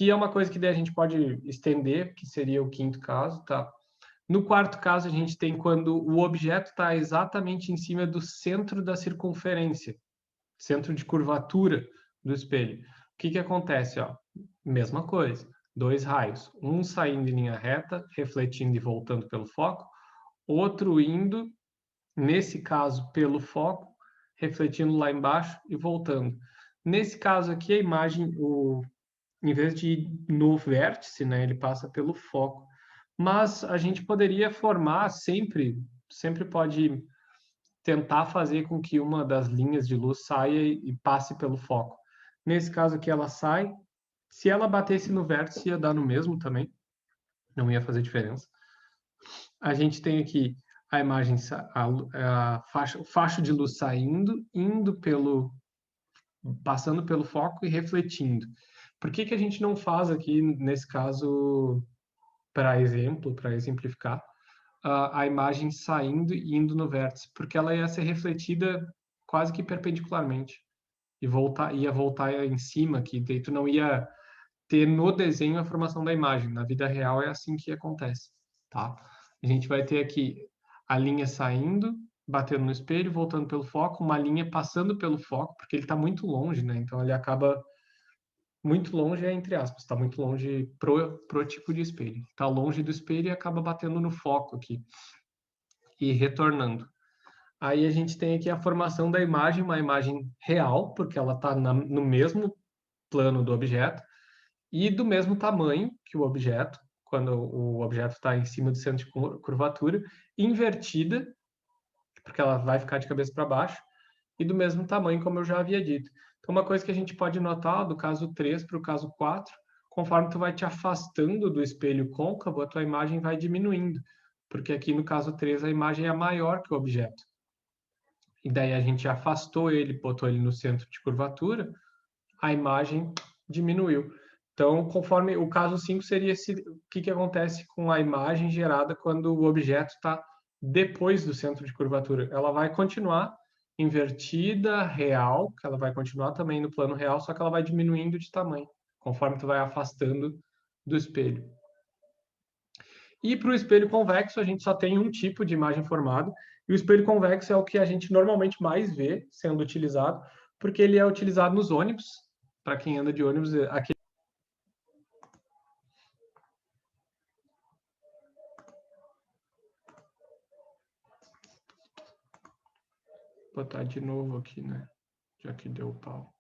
Aqui é uma coisa que daí a gente pode estender, que seria o quinto caso, tá? No quarto caso, a gente tem quando o objeto está exatamente em cima do centro da circunferência, centro de curvatura do espelho. O que acontece? Ó? Mesma coisa, dois raios, um saindo em linha reta, refletindo e voltando pelo foco, outro indo, nesse caso, pelo foco, refletindo lá embaixo e voltando. Nesse caso aqui, a imagem, em vez de ir no vértice, né, ele passa pelo foco. Mas a gente poderia formar sempre pode tentar fazer com que uma das linhas de luz saia e passe pelo foco. Nesse caso aqui ela sai, se ela batesse no vértice ia dar no mesmo também, não ia fazer diferença. A gente tem aqui a imagem, a faixa, o facho de luz saindo, passando pelo foco e refletindo. Por que a gente não faz aqui, nesse caso, para exemplificar, a imagem saindo e indo no vértice? Porque ela ia ser refletida quase que perpendicularmente e ia voltar em cima aqui, daí tu não ia ter no desenho a formação da imagem. Na vida real é assim que acontece, tá? A gente vai ter aqui a linha saindo, batendo no espelho, voltando pelo foco, uma linha passando pelo foco, porque ele está muito longe, né? Então ele acaba muito longe, entre aspas, está muito longe pro tipo de espelho. Está longe do espelho e acaba batendo no foco aqui e retornando. Aí a gente tem aqui a formação da imagem, uma imagem real, porque ela está no mesmo plano do objeto e do mesmo tamanho que o objeto, quando o objeto está em cima do centro de curvatura, invertida, porque ela vai ficar de cabeça para baixo, e do mesmo tamanho, como eu já havia dito. Então, uma coisa que a gente pode notar, do caso 3 para o caso 4, conforme tu vai te afastando do espelho côncavo, a tua imagem vai diminuindo, porque aqui no caso 3 a imagem é maior que o objeto. E daí a gente afastou ele, botou ele no centro de curvatura, a imagem diminuiu. Então, conforme o caso 5 seria o que acontece com a imagem gerada quando o objeto está depois do centro de curvatura. Ela vai continuar invertida, real, que ela vai continuar também no plano real, só que ela vai diminuindo de tamanho, conforme tu vai afastando do espelho. E para o espelho convexo, a gente só tem um tipo de imagem formada, e o espelho convexo é o que a gente normalmente mais vê sendo utilizado, porque ele é utilizado nos ônibus. Para quem anda de ônibus, aqui. Vou botar de novo aqui, né? Já que deu pau.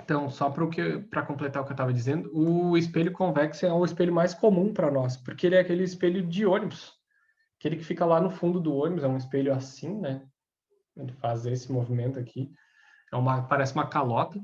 Então, só para completar o que eu estava dizendo, o espelho convexo é o espelho mais comum para nós, porque ele é aquele espelho de ônibus, aquele que fica lá no fundo do ônibus, é um espelho assim, né? Ele faz esse movimento aqui, parece uma calota.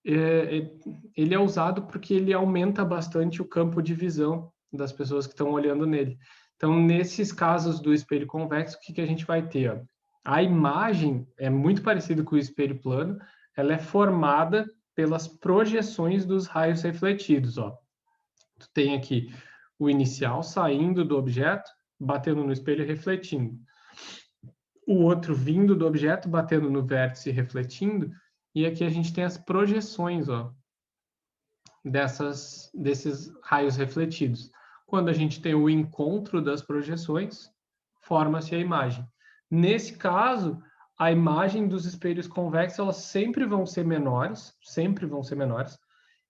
Ele é usado porque ele aumenta bastante o campo de visão das pessoas que estão olhando nele. Então, nesses casos do espelho convexo, o que a gente vai ter? Ó? A imagem é muito parecida com o espelho plano, ela é formada pelas projeções dos raios refletidos. Ó. Tu tem aqui o inicial saindo do objeto, batendo no espelho e refletindo. O outro vindo do objeto, batendo no vértice e refletindo. E aqui a gente tem as projeções, ó, desses raios refletidos. Quando a gente tem o encontro das projeções, forma-se a imagem. Nesse caso, a imagem dos espelhos convexos, elas sempre vão ser menores,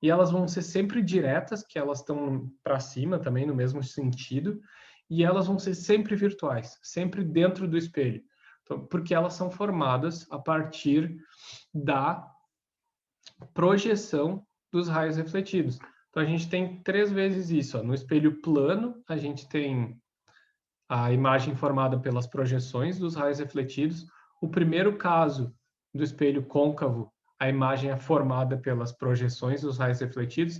e elas vão ser sempre diretas, que elas estão para cima também, no mesmo sentido, e elas vão ser sempre virtuais, sempre dentro do espelho, então, porque elas são formadas a partir da projeção dos raios refletidos. Então, a gente tem 3 vezes isso. Ó. No espelho plano, a gente tem a imagem formada pelas projeções dos raios refletidos. O primeiro caso do espelho côncavo, a imagem é formada pelas projeções dos raios refletidos.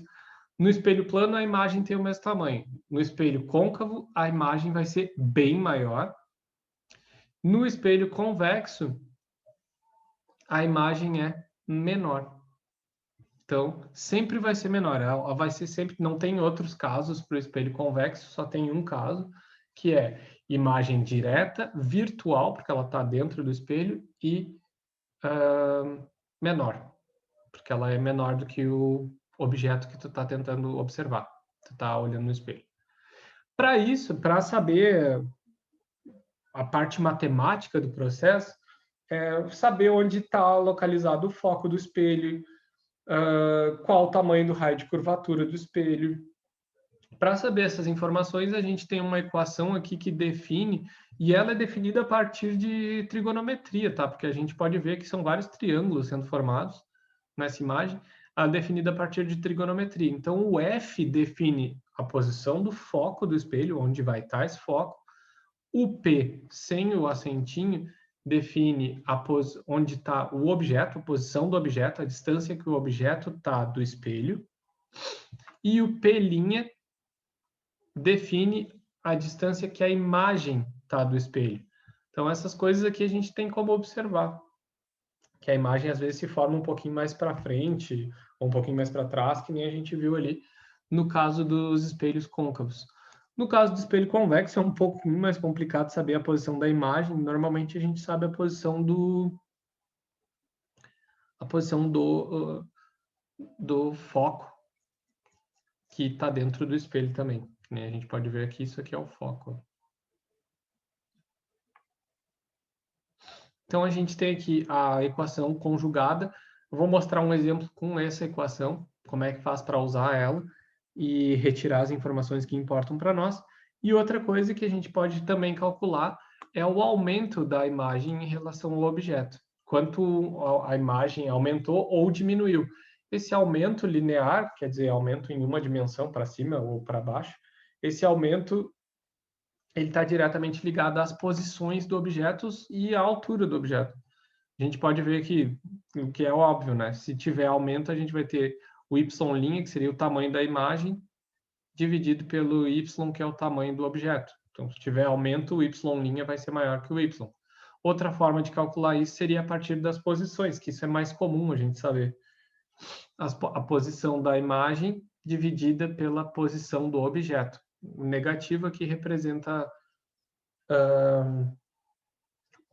No espelho plano, a imagem tem o mesmo tamanho. No espelho côncavo, a imagem vai ser bem maior. No espelho convexo, a imagem é menor. Então, sempre vai ser menor. Ela vai ser sempre. Não tem outros casos para o espelho convexo, só tem um caso, que é imagem direta, virtual, porque ela está dentro do espelho, e menor, porque ela é menor do que o objeto que tu está tentando observar, tu está olhando no espelho. Para isso, para saber a parte matemática do processo, saber onde está localizado o foco do espelho, qual o tamanho do raio de curvatura do espelho. Para saber essas informações, a gente tem uma equação aqui que define, e ela é definida a partir de trigonometria, tá? Porque a gente pode ver que são vários triângulos sendo formados nessa imagem, definida a partir de trigonometria. Então, o F define a posição do foco do espelho, onde vai estar esse foco. O P, sem o acentinho, define onde está o objeto, a posição do objeto, a distância que o objeto está do espelho. E o P' define a distância que a imagem está do espelho. Então, essas coisas aqui a gente tem como observar. Que a imagem, às vezes, se forma um pouquinho mais para frente, ou um pouquinho mais para trás, que nem a gente viu ali no caso dos espelhos côncavos. No caso do espelho convexo, é um pouquinho mais complicado saber a posição da imagem. Normalmente, a gente sabe a posição do foco, que está dentro do espelho também. A gente pode ver aqui, isso aqui é o foco. Então, a gente tem aqui a equação conjugada. Eu vou mostrar um exemplo com essa equação, como é que faz para usar ela e retirar as informações que importam para nós. E outra coisa que a gente pode também calcular é o aumento da imagem em relação ao objeto. Quanto a imagem aumentou ou diminuiu. Esse aumento linear, quer dizer, aumento em uma dimensão para cima ou para baixo, esse aumento ele está diretamente ligado às posições do objeto e à altura do objeto. A gente pode ver que, o que é óbvio, né? Se tiver aumento, a gente vai ter o y', que seria o tamanho da imagem, dividido pelo y, que é o tamanho do objeto. Então, se tiver aumento, o y' vai ser maior que o y. Outra forma de calcular isso seria a partir das posições, que isso é mais comum a gente saber. A posição da imagem dividida pela posição do objeto. O negativo aqui representa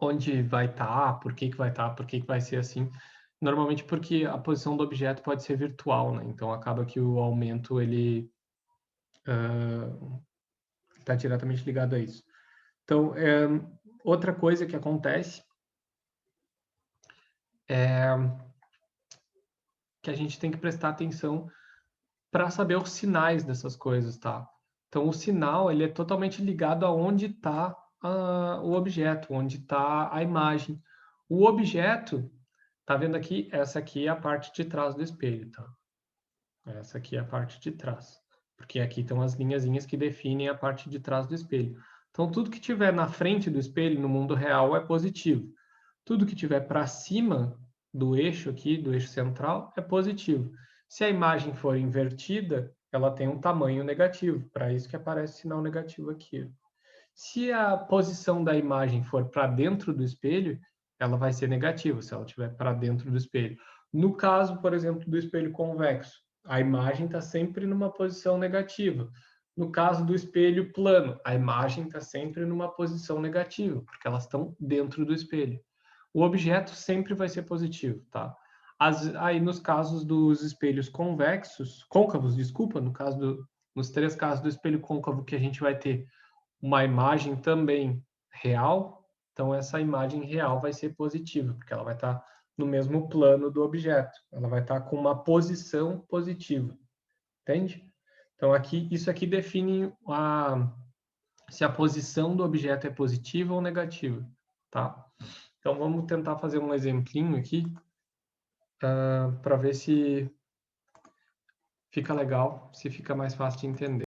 onde vai estar, por que vai estar, por que vai ser assim. Normalmente porque a posição do objeto pode ser virtual, né? Então acaba que o aumento ele está diretamente ligado a isso. Então, outra coisa que acontece é que a gente tem que prestar atenção para saber os sinais dessas coisas, tá? Então, o sinal ele é totalmente ligado aonde está o objeto, onde está a imagem. O objeto, tá vendo aqui? Essa aqui é a parte de trás do espelho, tá? Essa aqui é a parte de trás. Porque aqui estão as linhazinhas que definem a parte de trás do espelho. Então, tudo que tiver na frente do espelho, no mundo real, é positivo. Tudo que tiver para cima do eixo aqui, do eixo central, é positivo. Se a imagem for invertida, ela tem um tamanho negativo. Para isso que aparece sinal negativo aqui. Se a posição da imagem for para dentro do espelho, ela vai ser negativa, se ela estiver para dentro do espelho. No caso, por exemplo, do espelho convexo, a imagem está sempre numa posição negativa. No caso do espelho plano, a imagem está sempre numa posição negativa, porque elas estão dentro do espelho. O objeto sempre vai ser positivo, tá? Aí nos casos dos espelhos côncavos, desculpa, nos 3 casos do espelho côncavo que a gente vai ter uma imagem também real, então essa imagem real vai ser positiva, porque ela vai estar no mesmo plano do objeto, ela vai estar com uma posição positiva, entende? Então aqui isso aqui define se a posição do objeto é positiva ou negativa, tá? Então vamos tentar fazer um exemplinho aqui para ver se fica legal, se fica mais fácil de entender.